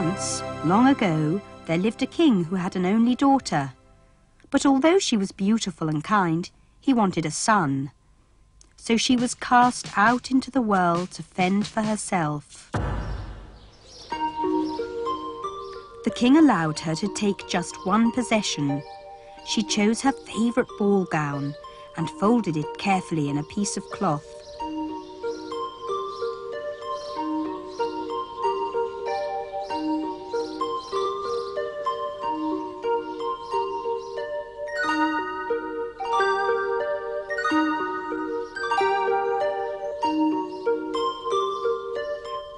Once, long ago, there lived a king who had an only daughter. But although she was beautiful and kind, he wanted a son. So she was cast out into the world to fend for herself. The king allowed her to take just one possession. She chose her favourite ball gown and folded it carefully in a piece of cloth.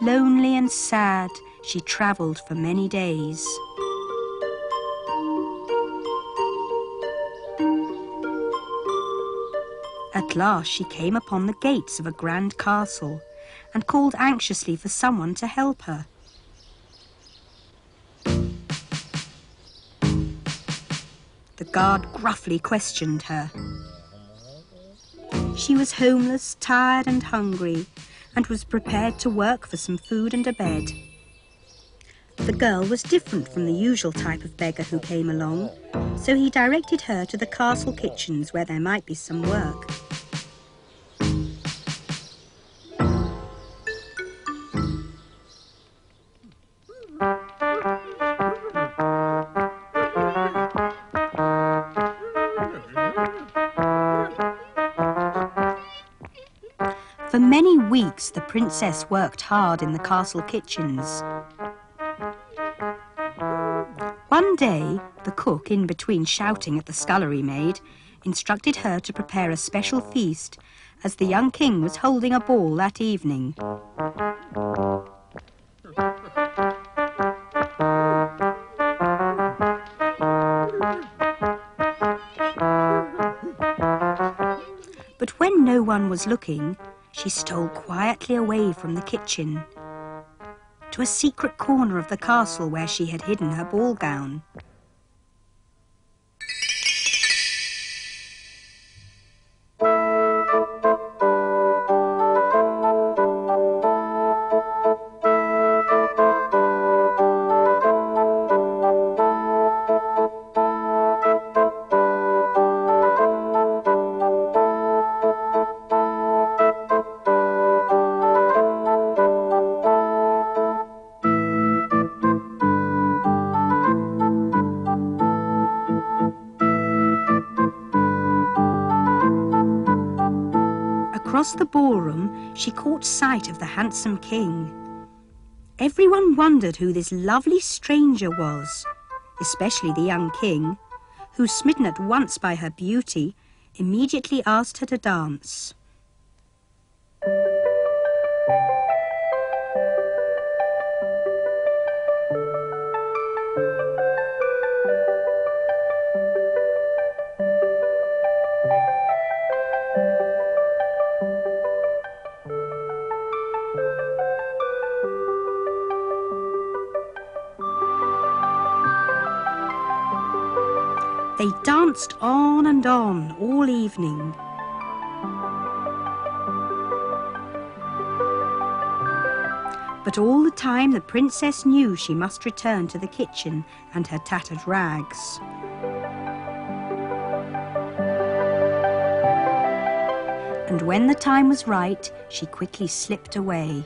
Lonely and sad, she travelled for many days. At last she came upon the gates of a grand castle and called anxiously for someone to help her. The guard gruffly questioned her. She was homeless, tired and hungry, and was prepared to work for some food and a bed. The girl was different from the usual type of beggar who came along, so he directed her to the castle kitchens where there might be some work. For many weeks, the princess worked hard in the castle kitchens. One day, the cook, in between shouting at the scullery maid, instructed her to prepare a special feast, as the young king was holding a ball that evening. But when no one was looking, she stole quietly away from the kitchen to a secret corner of the castle where she had hidden her ball gown. Across the ballroom, she caught sight of the handsome king. Everyone wondered who this lovely stranger was, especially the young king, who, smitten at once by her beauty, immediately asked her to dance. They danced on and on all evening. But all the time the princess knew she must return to the kitchen and her tattered rags. And when the time was right, she quickly slipped away.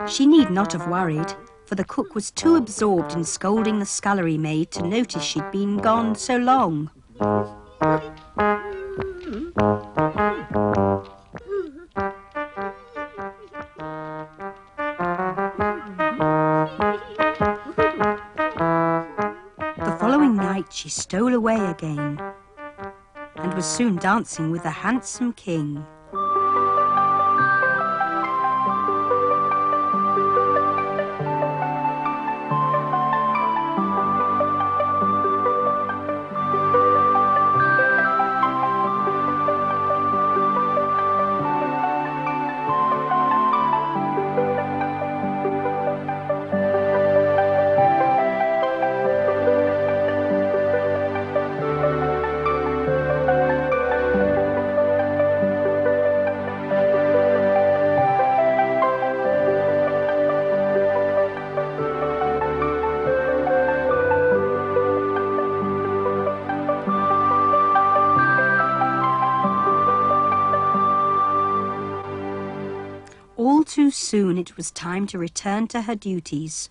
She need not have worried, for the cook was too absorbed in scolding the scullery maid to notice she'd been gone so long. The following night she stole away again and was soon dancing with the handsome king. soon it was time to return to her duties.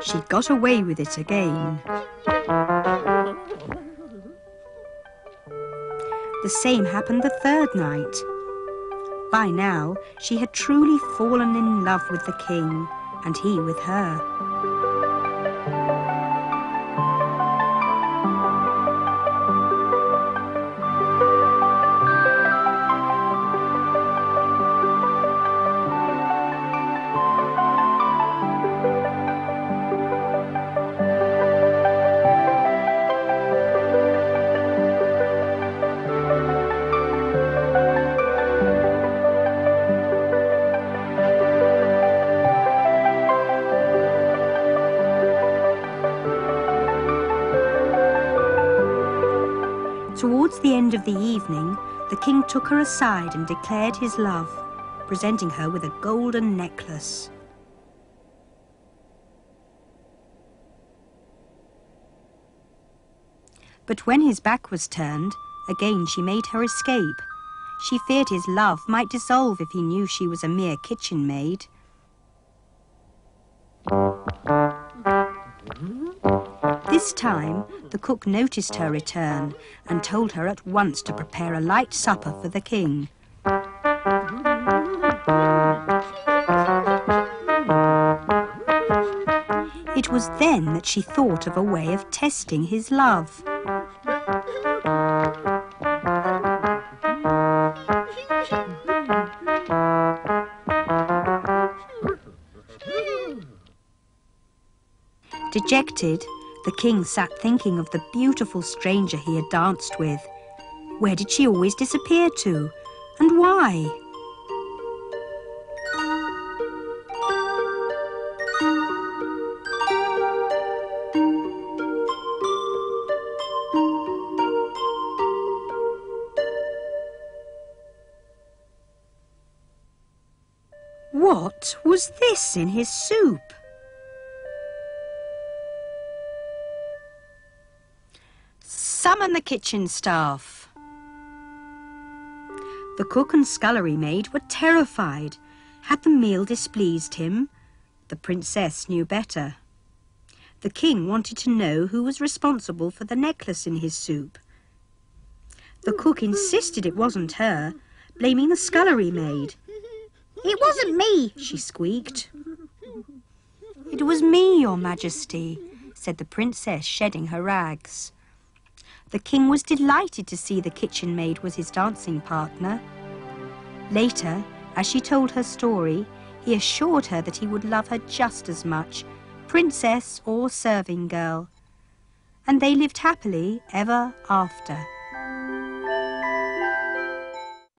She got away with it again. The same happened the third night. By now, she had truly fallen in love with the king, and he with her. Towards the end of the evening, the king took her aside and declared his love, presenting her with a golden necklace. But when his back was turned, again she made her escape. She feared his love might dissolve if he knew she was a mere kitchen maid. This time, the cook noticed her return and told her at once to prepare a light supper for the king. It was then that she thought of a way of testing his love. Dejected, the king sat thinking of the beautiful stranger he had danced with. Where did she always disappear to? And why? What was this in his soup? Summon the kitchen staff. The cook and scullery maid were terrified. Had the meal displeased him? The princess knew better. The king wanted to know who was responsible for the necklace in his soup. The cook insisted it wasn't her, blaming the scullery maid. "It wasn't me," she squeaked. "It was me, Your Majesty," said the princess, shedding her rags. The king was delighted to see the kitchen maid was his dancing partner. Later, as she told her story, he assured her that he would love her just as much, princess or serving girl. And they lived happily ever after.